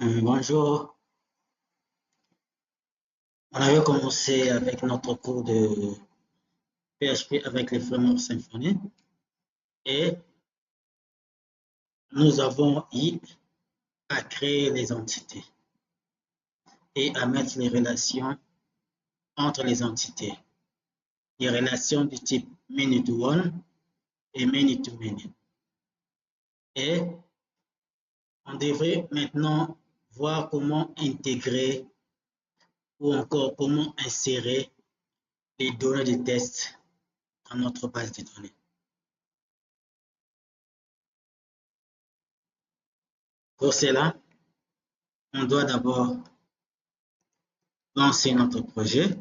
Bonjour, on avait commencé avec notre cours de PHP avec les frameworks Symfony et nous avons eu à créer les entités et à mettre les relations entre les entités, les relations du type many to one et many to many. Et on devrait maintenant voir comment intégrer ou encore comment insérer les données de test dans notre base de données. Pour cela, on doit d'abord lancer notre projet.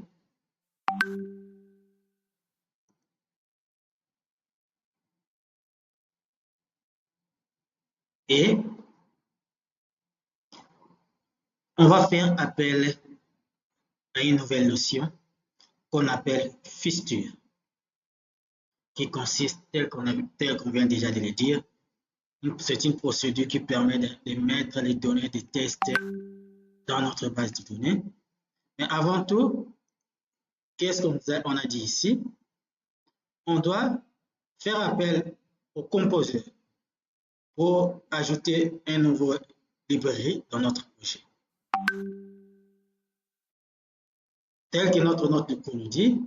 Et on va faire appel à une nouvelle notion qu'on appelle fixture, qui consiste, tel qu'on vient déjà de le dire, c'est une procédure qui permet de mettre les données de test dans notre base de données. Mais avant tout, qu'est-ce qu'on a dit ici? On doit faire appel au composer pour ajouter un nouveau librairie dans notre projet. Tel que notre note de cours nous dit,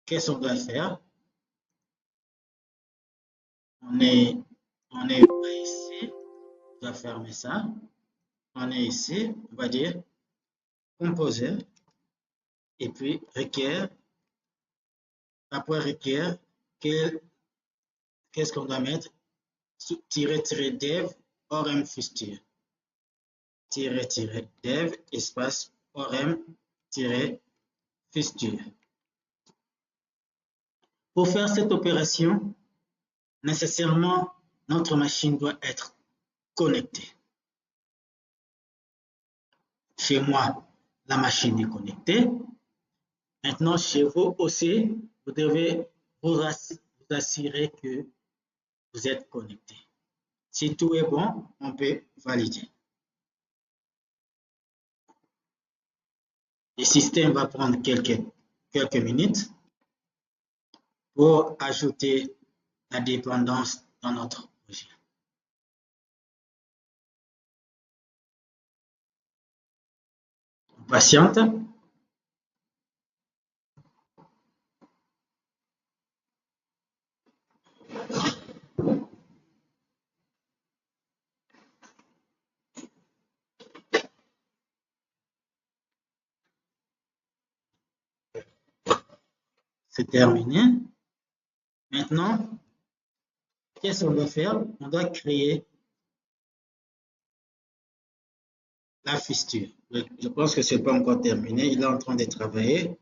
qu'est-ce qu'on doit faire? On est ici, on doit fermer ça. On est ici, on va dire composer et puis requiert. Après requiert, qu'est-ce qu'on doit mettre? Dev orem fixture. Dev espace orem fixture. Pour faire cette opération, nécessairement, notre machine doit être connectée. Chez moi, la machine est connectée. Maintenant, chez vous aussi, vous devez vous assurer que vous êtes connecté. Si tout est bon, on peut valider. Le système va prendre quelques minutes pour ajouter la dépendance dans notre projet. On patiente. C'est terminé. Maintenant, qu'est-ce qu'on doit faire? On doit créer la fixture. Je pense que ce n'est pas encore terminé. Il est en train de travailler.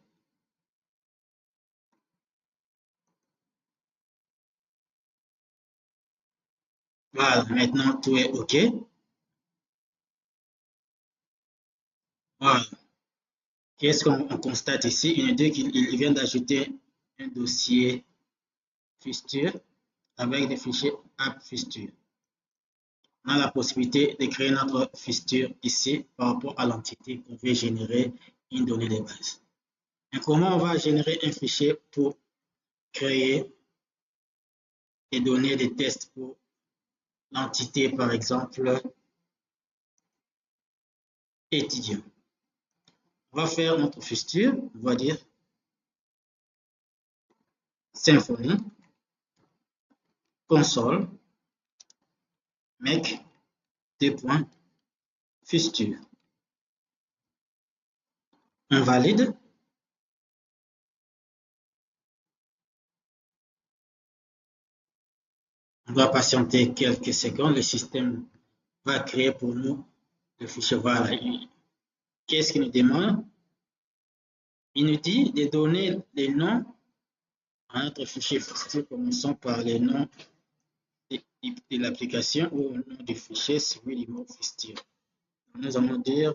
Voilà, maintenant tout est OK. Voilà. Qu'est-ce qu'on constate ici? Il nous dit qu'il vient d'ajouter un dossier fixture avec des fichiers app fixture. On a la possibilité de créer notre fixture ici par rapport à l'entité qu'on veut générer une donnée de base. Et comment on va générer un fichier pour créer des données de tests pour l'entité, par exemple, étudiant. On va faire notre fixture, on va dire Symfony, console, make, fixture. On valide. On va patienter quelques secondes. Le système va créer pour nous le fichier. Voilà. Qu'est-ce qu'il nous demande? Il nous dit de donner les noms à notre fichier fixture. Commençons par les noms de l'application ou le nom du fichier, celui du mot fixture. Nous allons dire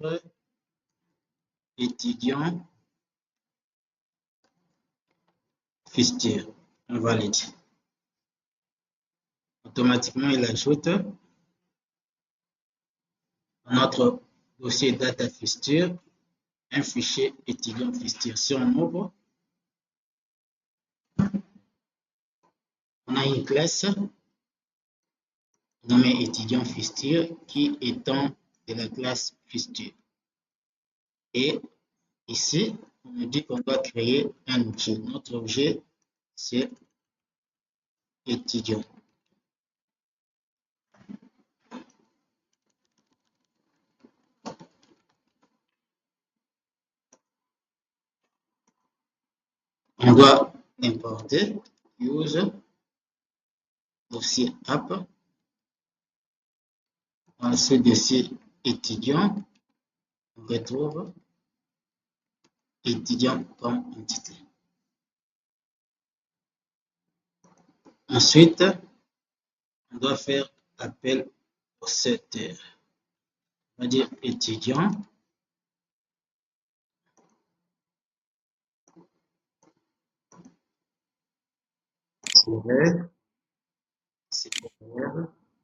étudiant fixture. On valide. Automatiquement, il ajoute Dans notre dossier data fixture, un fichier étudiant fixture. Si on ouvre, on a une classe nommée étudiant fixture qui étend de la classe fixture. Et ici, on nous dit qu'on doit créer un objet. Notre objet, c'est étudiant. On doit importer use dossier app dans ce dossier étudiant. On retrouve étudiant comme entité. Ensuite, on doit faire appel au secteur. On va dire étudiant.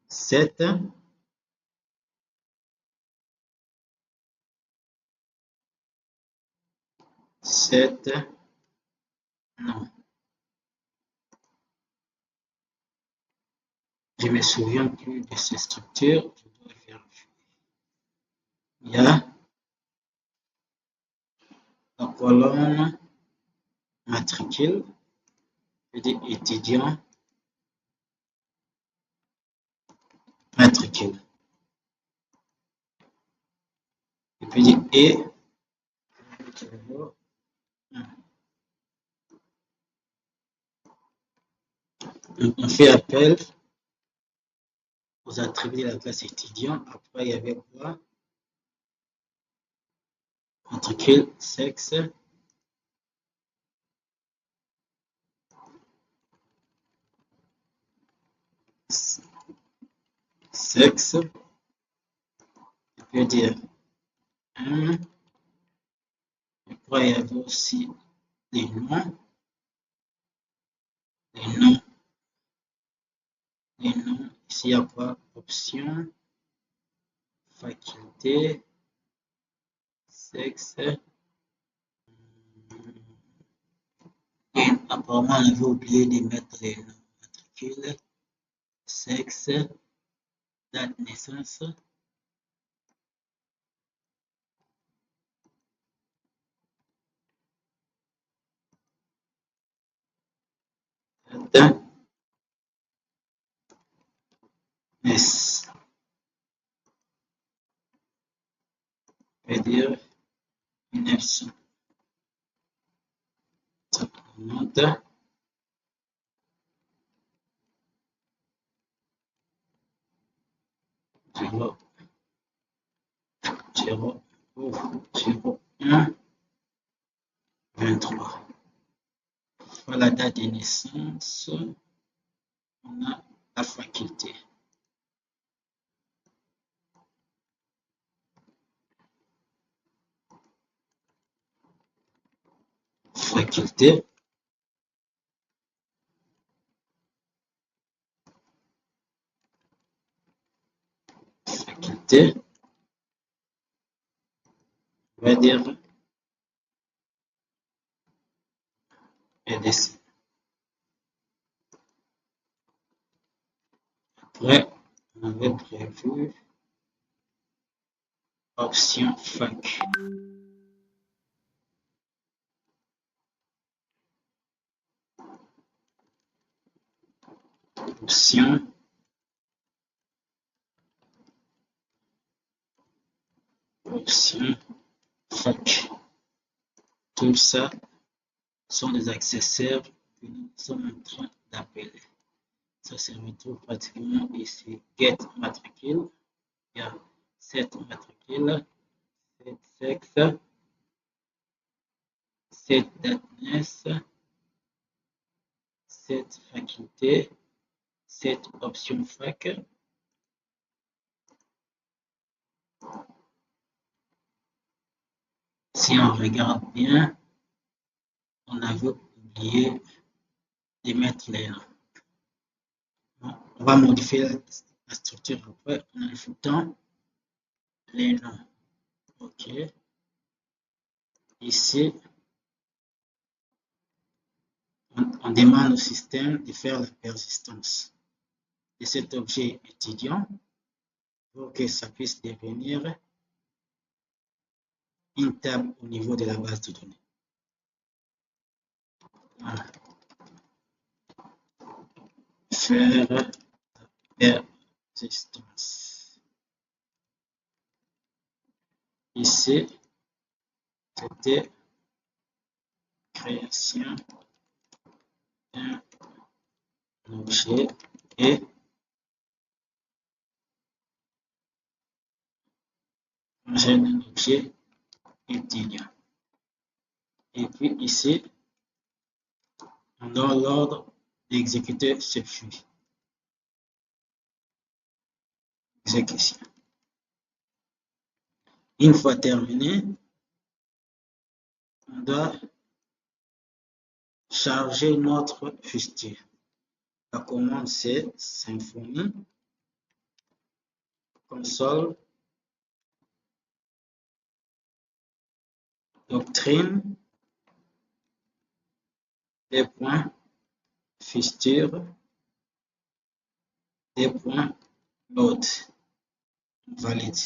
C'est 7 non. Je me souviens plus de ces structures. Je dois vérifier. Il y a la colonne matricule, je dis étudiant matricule. Et puis et on fait appel aux attributs de la classe étudiant. Après, il y avait quoi? Matricule, sexe, sexe, je peux dire après, il y avait aussi les noms, ici il y a quoi? Option, faculté, sexe, et apparemment on avait oublié de mettre les noms, matricule, sexe, date de naissance, date, naissance, je vais dire 1900. Note, zéro, 1, 23. Pour la date de naissance, on a la faculté. Faculté. Faculté. On va dire EDC. Après, on avait prévu option fac. Option fac. Tout ça sont des accessoires que nous sommes en train d'appeler. Ça se retrouve pratiquement ici. Get matricule. Il y a cette matricule, cette sexe, cette date naissance, cette faculté, cette option fac. Si on regarde bien, on avait oublié de mettre les noms. On va modifier la structure après en ajoutant les noms. OK. Ici, on demande au système de faire la persistance de cet objet étudiant pour que ça puisse devenir une table au niveau de la base de données. Voilà. Faire persistance. Ici, c'était création d'un objet et d'un objet étudiant. Et puis ici, on donne l'ordre d'exécuter ce flux. Exécution. Une fois terminé, on doit charger notre fichier. La commande c'est Symfony console doctrine des points fixture des points load valide.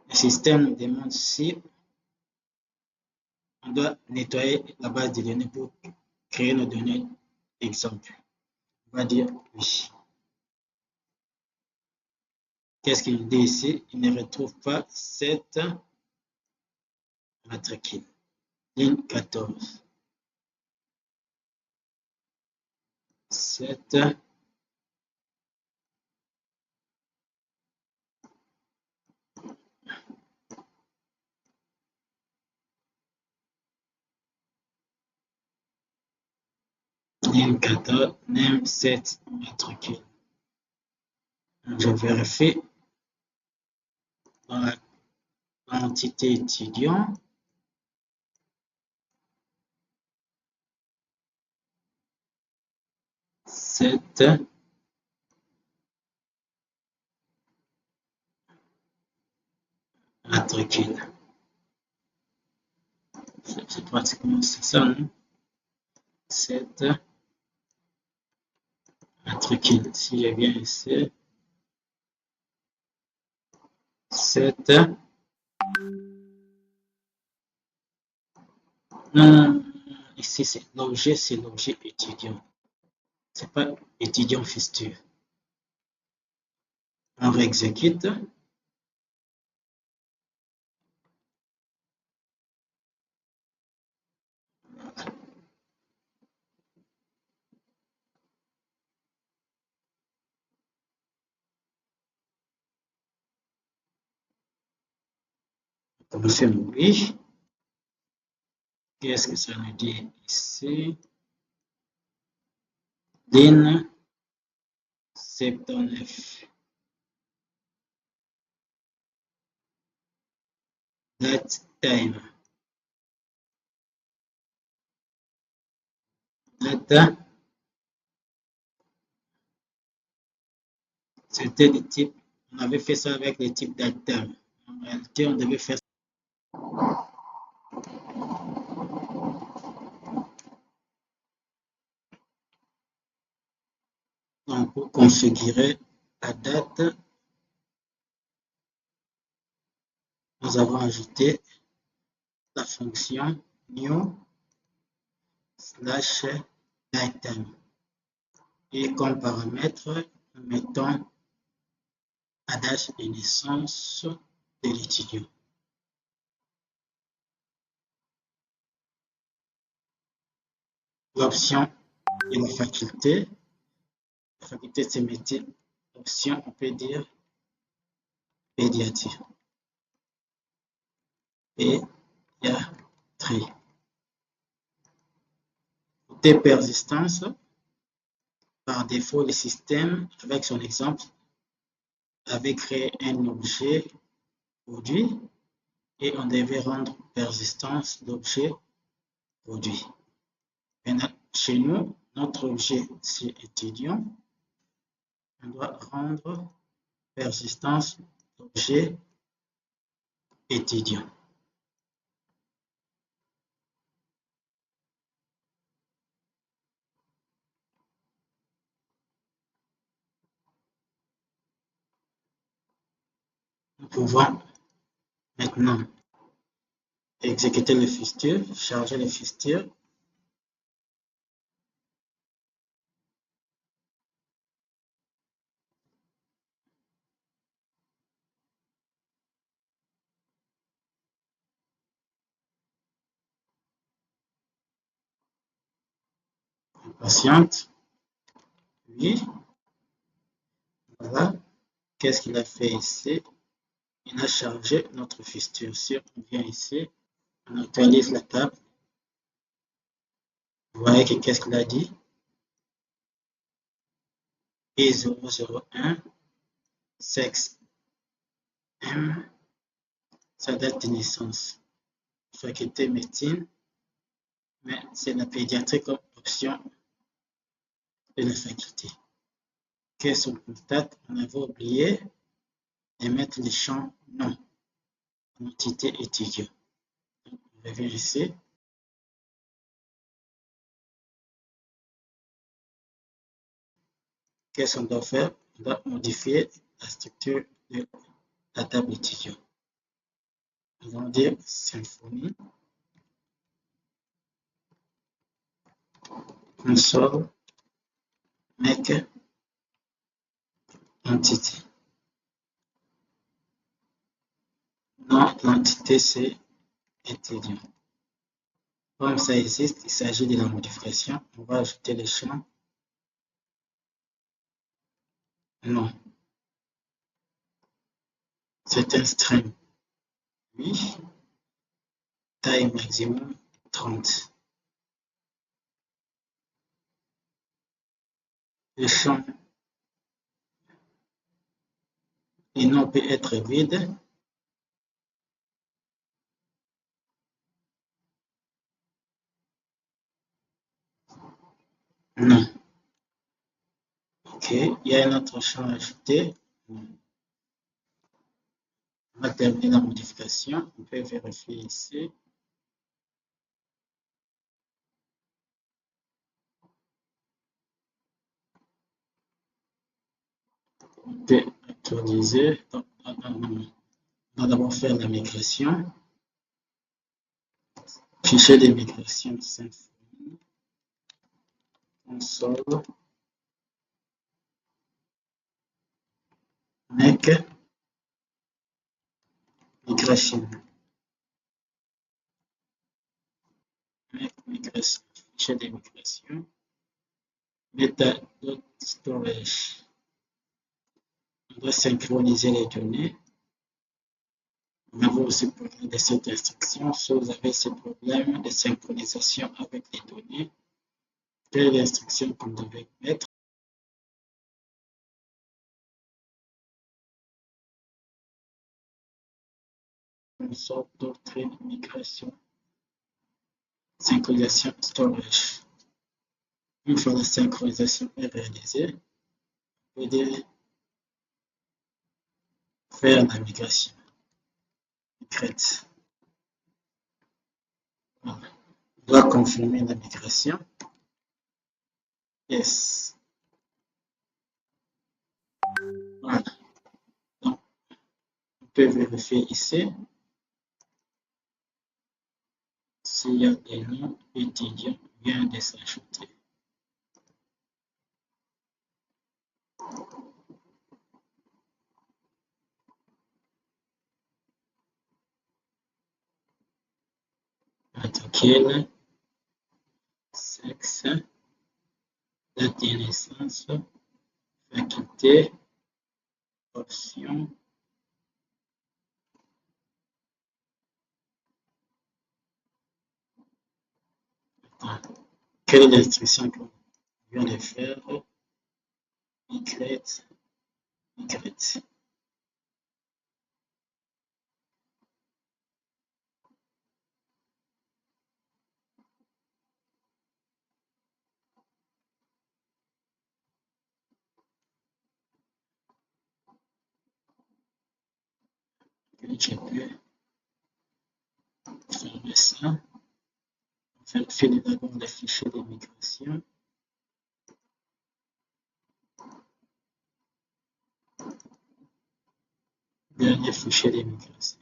Le système demande si on doit nettoyer la base de données pour créer nos données exemple. On va dire oui. Qu'est-ce qu'il dit ici? Il ne retrouve pas cette matricule. Ligne 14. Cette ligne 14 n'aime cette matricule. Je vérifie dans l'entité étudiant. Cette matricule. C'est pratiquement ça, hein? Cette matricule. Si je viens ici, cette non, ici c'est l'objet étudiant. C'est pas étudiant fixture. On réexécute. On fait oui. Qu'est-ce que ça nous dit ici? Ligne 79. That time. Data. C'était des types. On avait fait ça avec les types data. En réalité, on devait faire donc pour configurer la date, nous avons ajouté la fonction new slash datetime. Et comme paramètre, nous mettons la date de naissance de l'étudiant. L'option et la faculté. La faculté, c'est métier. Option, on peut dire pédiatrie. Pédiatrie. Côté persistance, par défaut, le système, avec son exemple, avait créé un objet produit et on devait rendre persistance d'objet produit. Maintenant, chez nous, notre objet, c'est étudiant. On doit rendre persistance d'objet étudiant. Nous pouvons maintenant exécuter le fichier, charger le fichier. Patiente. Oui. Voilà. Qu'est-ce qu'il a fait ici? Il a chargé notre fichier. Si on vient ici, on actualise la table. Vous voyez que qu'est-ce qu'il a dit? I001, sexe M, sa date de naissance. Faculté médecine, mais c'est la pédiatrie comme option de la faculté. Qu'est-ce qu'on constate? On avait oublié de mettre le champ nom, entité étudiant. On va vérifier. Qu'est-ce qu'on doit faire? On doit modifier la structure de la table étudiant. Nous allons dire symphonie, console, make, entité. Non, l'entité c'est étudiant. Comme ça existe, il s'agit de la modification. On va ajouter le champ non. C'est un string. Oui. Taille maximum 30. Le champ et nom peut être vide. Non. Ok, il y a un autre champ ajouté. On va terminer la modification. On peut vérifier ici. On peut actualiser. On va d'abord faire la migration. Fichier de migration Symfony. Console. Make. Migration. Make migration. Fichier de migration. Meta.storage. On doit synchroniser les données. On avait aussi parlé de cette instruction. Si vous avez ce problème de synchronisation avec les données, quelle est l'instruction qu'on devait mettre? Une sorte doctrine migration, synchronisation storage. Une fois la synchronisation est réalisée, vous pouvez faire la migration. Voilà. On doit confirmer la migration. Yes. Voilà. Donc, on peut vérifier ici s'il y a des noms étudiants viennent de s'ajouter. Matricule, sexe, date de naissance, faculté, option. Quelle est l'instruction qu'on vient de faire? Y. je peux fermer ça. Vérifier d'abord les fichiers de migration. Dernier fichier de migration.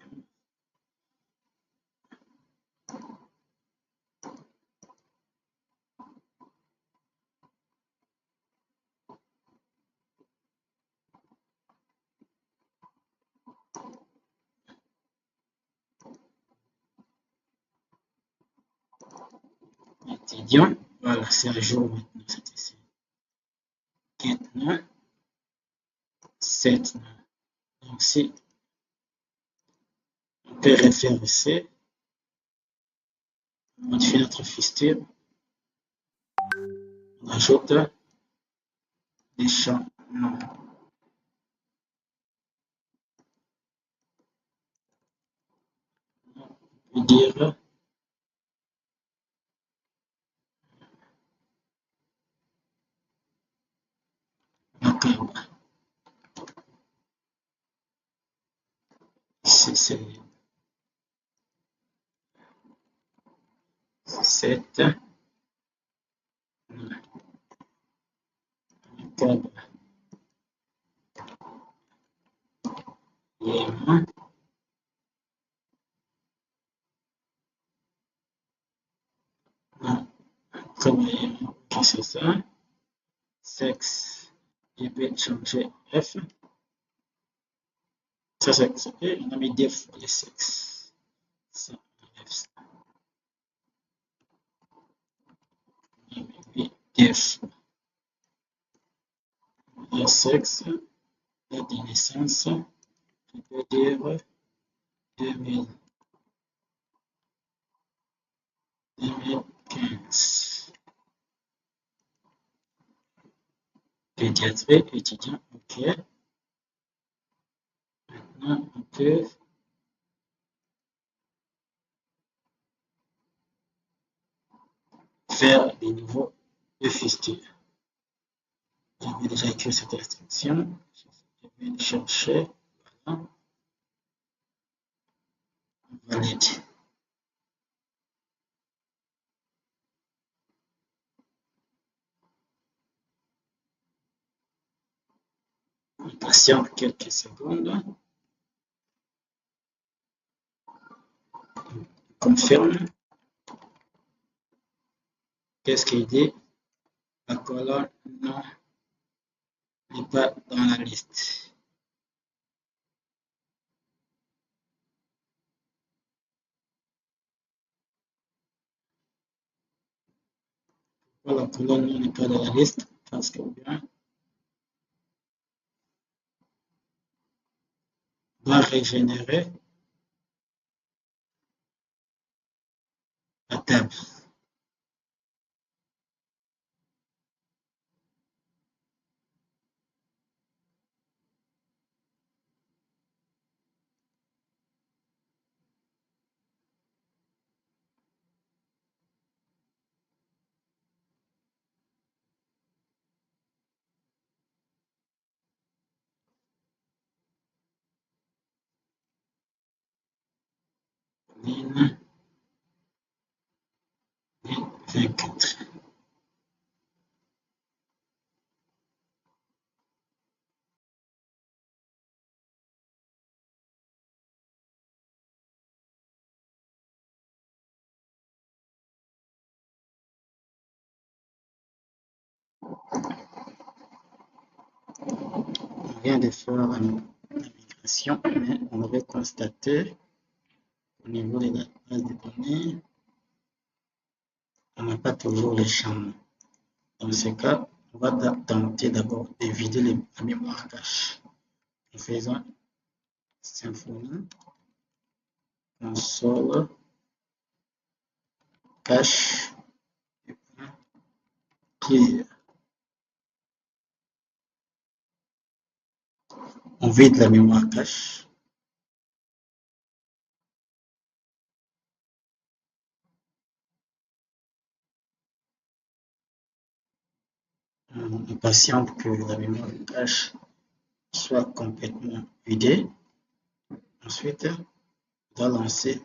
Étudiant, voilà, c'est à jour maintenant, c'est ici. Maintenant, set nom. Donc, si on peut référencer, on modifie notre fichier, on ajoute des champs nom. On peut dire macabre. Ici, c'est 7 macabre. Yémen. Non, comme Yémen, ok, c'est ça. Sexe, je peux changer F. Ça, c'est accepté. On a mis def pour les sexes. Ça, on enlève ça. On a mis def. Le sexe, date de naissance, je peux dire 2015. Pédiatrie, étudiant, ok. Maintenant, on peut faire des niveaux de fistule. J'avais déjà écrit cette instruction. Je vais le chercher. Voilà. Valide. On patiente quelques secondes. On confirme. Qu'est-ce qu'il dit? La colonne non n'est pas dans la liste. Voilà, la colonne non n'est pas dans la liste parce que bien va régénérer la table. Ligne 24. On vient de faire la migration, mais on avait constaté au niveau de la base de données, on n'a pas toujours les champs. Dans ce cas, on va tenter d'abord de vider la mémoire cache en faisant Symfony console cache clear. On vide la mémoire cache. On patiente que la mémoire cache soit complètement vidée. Ensuite, dois lancer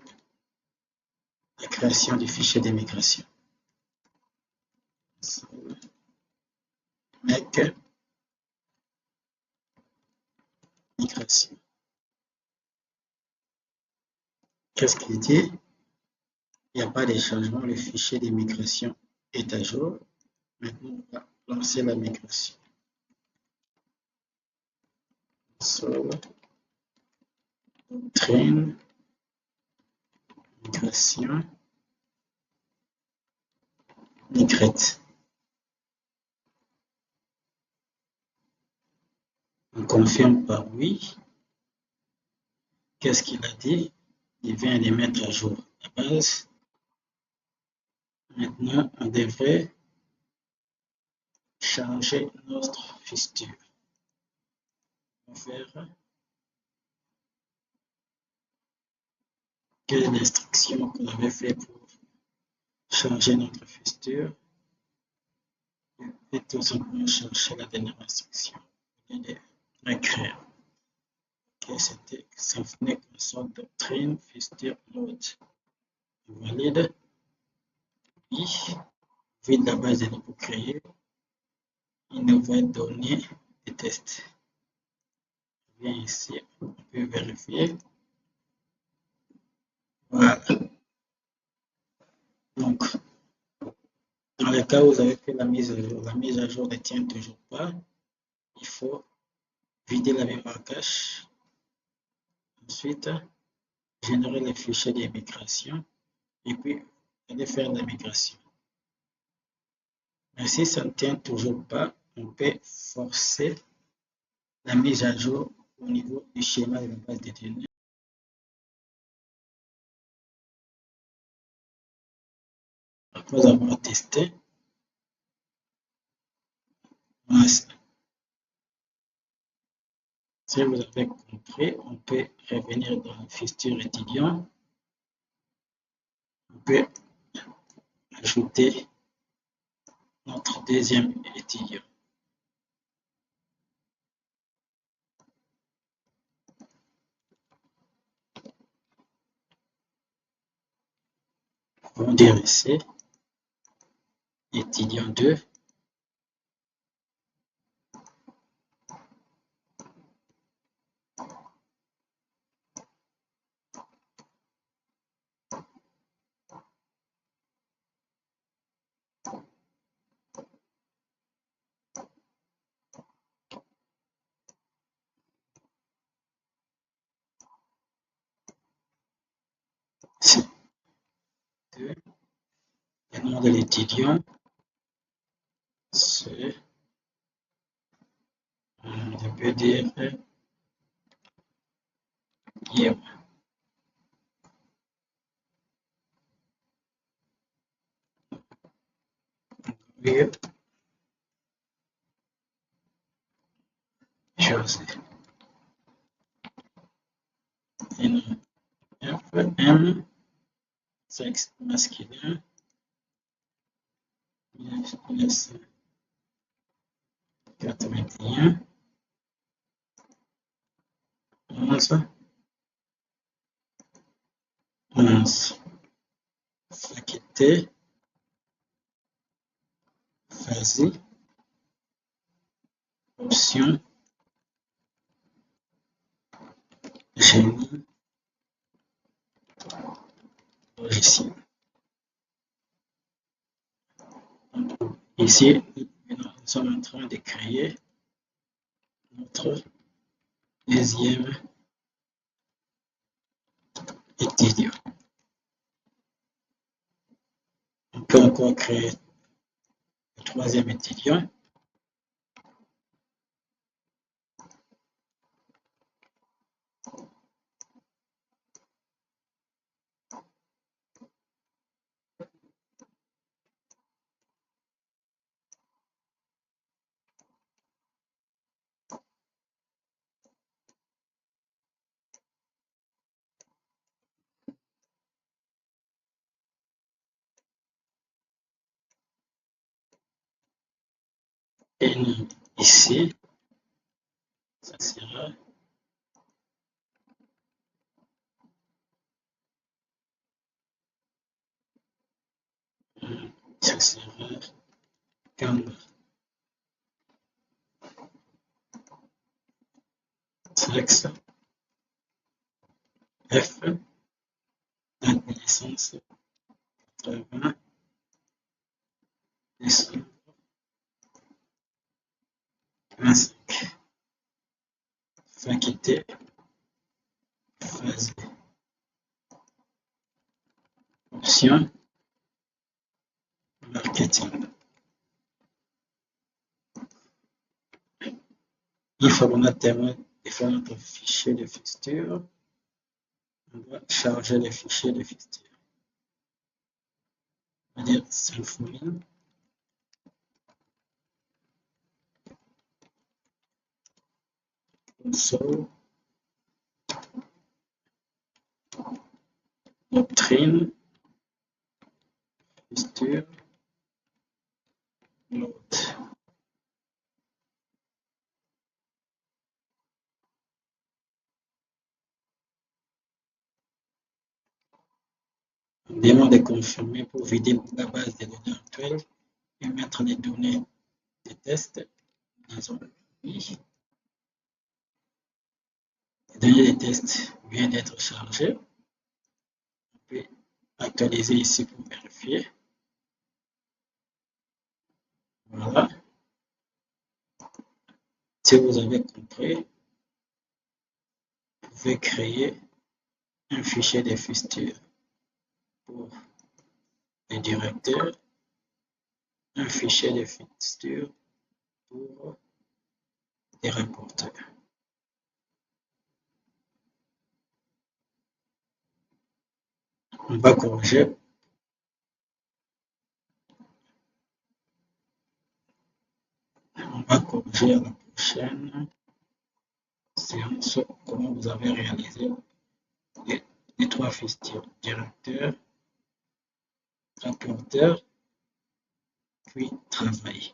la création du fichier d'immigration. Make migration. Qu'est-ce qu'il dit? Il n'y a pas de changement, le fichier d'immigration est à jour. Maintenant, on va lancer la migration. Train, migration, migrate. On confirme par oui. Qu'est-ce qu'il a dit? Il vient de mettre à jour la base. Maintenant, on devrait changer notre fistule. On va faire quelle est l'instruction qu'on avait fait pour changer notre fistule? Et tout simplement chercher la dernière instruction. Recréer. Ok, c'était Symfony console doctrine fistule load. On valide. Oui. Vide la base de données pour créer. Il nous va donner des tests. Viens ici, on peut vérifier. Voilà. Donc, dans le cas où vous avez fait la mise à jour ne tient toujours pas, il faut vider la mémoire cache. Ensuite, générer les fichiers de migration et puis aller faire la migration. Mais si ça ne tient toujours pas, on peut forcer la mise à jour au niveau du schéma de la base de données. Après avoir testé, si vous avez compris, on peut revenir dans le fichier étudiant. On peut ajouter notre deuxième étudiant. On va dire ici, étudiant 2. Le nom de l'étudiant, c'est, je peux dire, Guillaume. José. FM, sexe masculin, 1981, 11, faculté, phasé, option, génie, logiciel. Ici, nous sommes en train de créer notre deuxième étudiant. On peut encore créer le troisième étudiant. Et ici, ça sera sera cambre. Sexe F, date de naissance 80 décembre 25. Faculté phase option marketing. Une fois qu'on a terminé de faire notre fichier de fixture, on va charger le fichier de fixture. On va dire Symfony. Console. Doctrine. Fixture. Load. On demande de confirmer pour vider la base de données actuelle et mettre les données de test dans un oui. Les données de test viennent d'être chargées. On peut actualiser ici pour vérifier. Voilà. Si vous avez compris, vous pouvez créer un fichier de fixture pour les directeurs, un fichier de fixture pour les rapporteurs. On va corriger. On va corriger à la prochaine séance comment vous avez réalisé les trois fixtures, directeur, rapporteur, puis travail.